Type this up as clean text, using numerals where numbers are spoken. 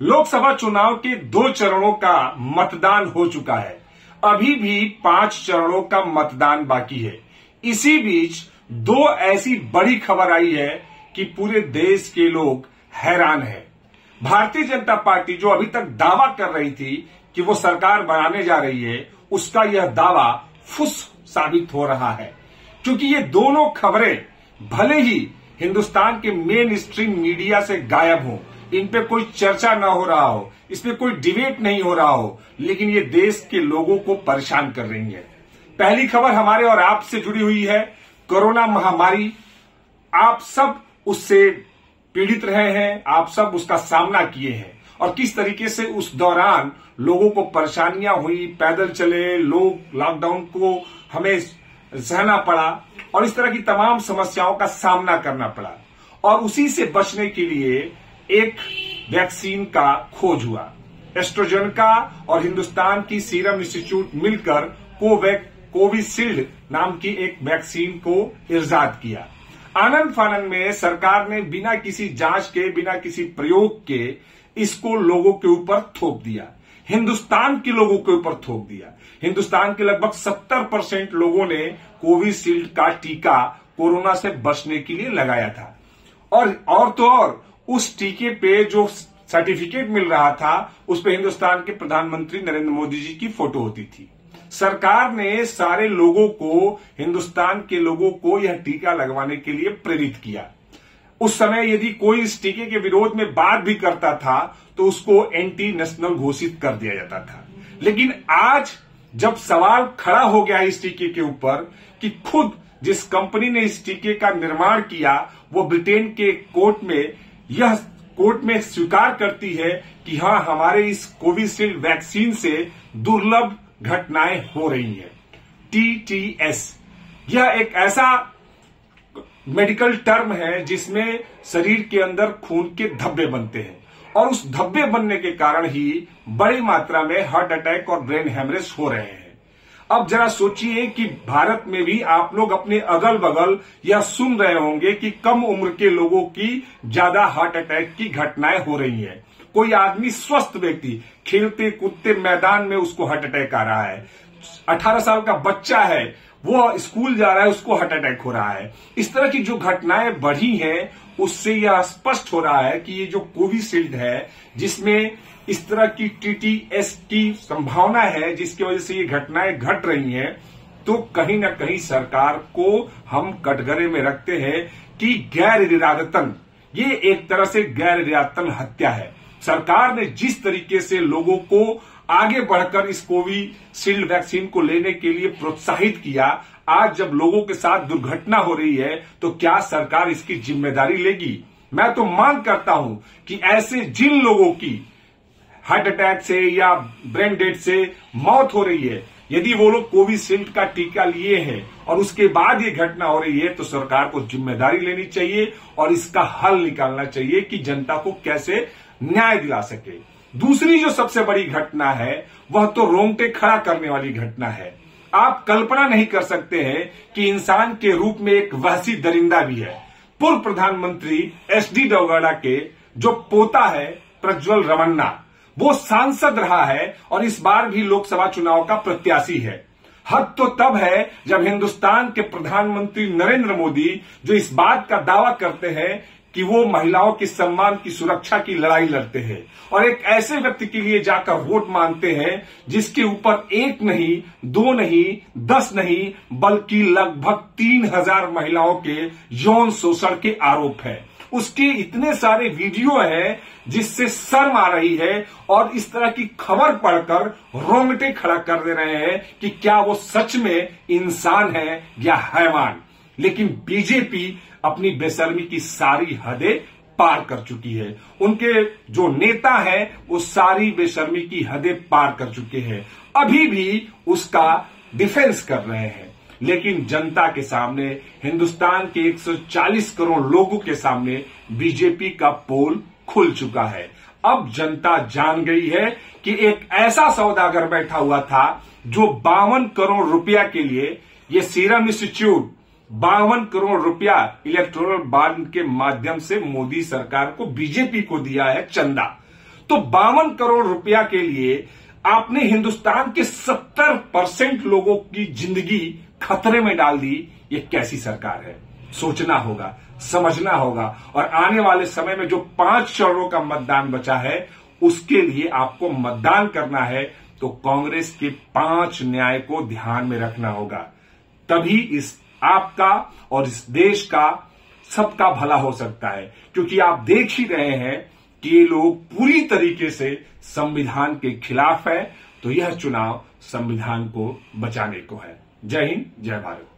लोकसभा चुनाव के 2 चरणों का मतदान हो चुका है। अभी भी 5 चरणों का मतदान बाकी है। इसी बीच 2 ऐसी बड़ी खबर आई है कि पूरे देश के लोग हैरान हैं। भारतीय जनता पार्टी जो अभी तक दावा कर रही थी कि वो सरकार बनाने जा रही है, उसका यह दावा फुस साबित हो रहा है, क्योंकि ये दोनों खबरें भले ही हिंदुस्तान के मेन स्ट्रीम मीडिया से गायब हो, इन पे कोई चर्चा न हो रहा हो, इसमें कोई डिबेट नहीं हो रहा हो, लेकिन ये देश के लोगों को परेशान कर रही है। पहली खबर हमारे और आपसे जुड़ी हुई है। कोरोना महामारी, आप सब उससे पीड़ित रहे हैं, आप सब उसका सामना किए हैं और किस तरीके से उस दौरान लोगों को परेशानियां हुई, पैदल चले लोग, लॉकडाउन को हमें सहना पड़ा और इस तरह की तमाम समस्याओं का सामना करना पड़ा। और उसी से बचने के लिए एक वैक्सीन का खोज हुआ। एस्ट्राजेनेका और हिंदुस्तान की सीरम इंस्टीट्यूट मिलकर कोविशील्ड नाम की एक वैक्सीन को इजाद किया। आनंद फानंद में सरकार ने बिना किसी जांच के, बिना किसी प्रयोग के इसको लोगों के ऊपर थोप दिया, हिंदुस्तान के लोगों के ऊपर थोप दिया। हिंदुस्तान के लगभग 70% लोगों ने कोविशील्ड का टीका कोरोना से बचने के लिए लगाया था। और तो और उस टीके पे जो सर्टिफिकेट मिल रहा था, उस पे हिंदुस्तान के प्रधानमंत्री नरेंद्र मोदी जी की फोटो होती थी। सरकार ने सारे लोगों को, हिंदुस्तान के लोगों को यह टीका लगवाने के लिए प्रेरित किया। उस समय यदि कोई इस टीके के विरोध में बात भी करता था तो उसको एंटी नेशनल घोषित कर दिया जाता था। लेकिन आज जब सवाल खड़ा हो गया इस टीके के ऊपर कि खुद जिस कंपनी ने इस टीके का निर्माण किया, वो ब्रिटेन के कोर्ट में स्वीकार करती है कि हां, हमारे इस कोविशील्ड वैक्सीन से दुर्लभ घटनाएं हो रही हैं। TTS यह एक ऐसा मेडिकल टर्म है जिसमें शरीर के अंदर खून के धब्बे बनते हैं और उस धब्बे बनने के कारण ही बड़ी मात्रा में हार्ट अटैक और ब्रेन हेमरेज हो रहे हैं। अब जरा सोचिए कि भारत में भी आप लोग अपने अगल बगल यह सुन रहे होंगे कि कम उम्र के लोगों की ज्यादा हार्ट अटैक की घटनाएं हो रही हैं। कोई आदमी, स्वस्थ व्यक्ति, खेलते कूदते मैदान में उसको हार्ट अटैक आ रहा है। 18 साल का बच्चा है, वो स्कूल जा रहा है, उसको हार्ट अटैक हो रहा है। इस तरह की जो घटनाएं बढ़ी हैं, उससे यह स्पष्ट हो रहा है कि ये जो कोविशील्ड है, जिसमें इस तरह की TTS की संभावना है, जिसकी वजह से ये घटनाएं घट रही हैं, तो कहीं ना कहीं सरकार को हम कटघरे में रखते हैं कि गैर इरादतन, ये एक तरह से गैर इरादतन हत्या है। सरकार ने जिस तरीके से लोगों को आगे बढ़कर इस कोविशील्ड वैक्सीन को लेने के लिए प्रोत्साहित किया, आज जब लोगों के साथ दुर्घटना हो रही है तो क्या सरकार इसकी जिम्मेदारी लेगी? मैं तो मांग करता हूं कि ऐसे जिन लोगों की हार्ट अटैक से या ब्रेन डेथ से मौत हो रही है, यदि वो लोग कोविशील्ड का टीका लिए हैं और उसके बाद ये घटना हो रही है, तो सरकार को जिम्मेदारी लेनी चाहिए और इसका हल निकालना चाहिए कि जनता को कैसे न्याय दिला सके। दूसरी जो सबसे बड़ी घटना है, वह तो रोंगटे खड़ा करने वाली घटना है। आप कल्पना नहीं कर सकते हैं कि इंसान के रूप में एक वहशी दरिंदा भी है। पूर्व प्रधानमंत्री SD देवगौड़ा के जो पोता है प्रज्वल रमन्ना, वो सांसद रहा है और इस बार भी लोकसभा चुनाव का प्रत्याशी है। हद तो तब है जब हिंदुस्तान के प्रधानमंत्री नरेंद्र मोदी, जो इस बात का दावा करते हैं कि वो महिलाओं के सम्मान की सुरक्षा की लड़ाई लड़ते हैं और एक ऐसे व्यक्ति के लिए जाकर वोट मांगते हैं जिसके ऊपर 1 नहीं, 2 नहीं, 10 नहीं, बल्कि लगभग 3000 महिलाओं के यौन शोषण के आरोप है। उसके इतने सारे वीडियो हैं जिससे शर्म आ रही है और इस तरह की खबर पढ़कर रोंगटे खड़ा कर दे रहे हैं कि क्या वो सच में इंसान है या हैवान। लेकिन बीजेपी अपनी बेशर्मी की सारी हदें पार कर चुकी है। उनके जो नेता हैं वो सारी बेशर्मी की हदें पार कर चुके हैं, अभी भी उसका डिफेंस कर रहे हैं। लेकिन जनता के सामने, हिंदुस्तान के 140 करोड़ लोगों के सामने बीजेपी का पोल खुल चुका है। अब जनता जान गई है कि एक ऐसा सौदागर बैठा हुआ था जो 52 करोड़ रुपया के लिए, ये सीरम इंस्टीट्यूट 52 करोड़ रुपया इलेक्टोरल बॉन्ड के माध्यम से मोदी सरकार को, बीजेपी को दिया है चंदा। तो 52 करोड़ रुपया के लिए आपने हिंदुस्तान के 70% लोगों की जिंदगी खतरे में डाल दी। ये कैसी सरकार है? सोचना होगा, समझना होगा। और आने वाले समय में जो 5 चरणों का मतदान बचा है, उसके लिए आपको मतदान करना है तो कांग्रेस के 5 न्याय को ध्यान में रखना होगा। तभी इस आपका और इस देश का सबका भला हो सकता है। क्योंकि आप देख ही रहे हैं कि ये लोग पूरी तरीके से संविधान के खिलाफ है। तो यह चुनाव संविधान को बचाने को है। जय हिंद, जय भारत।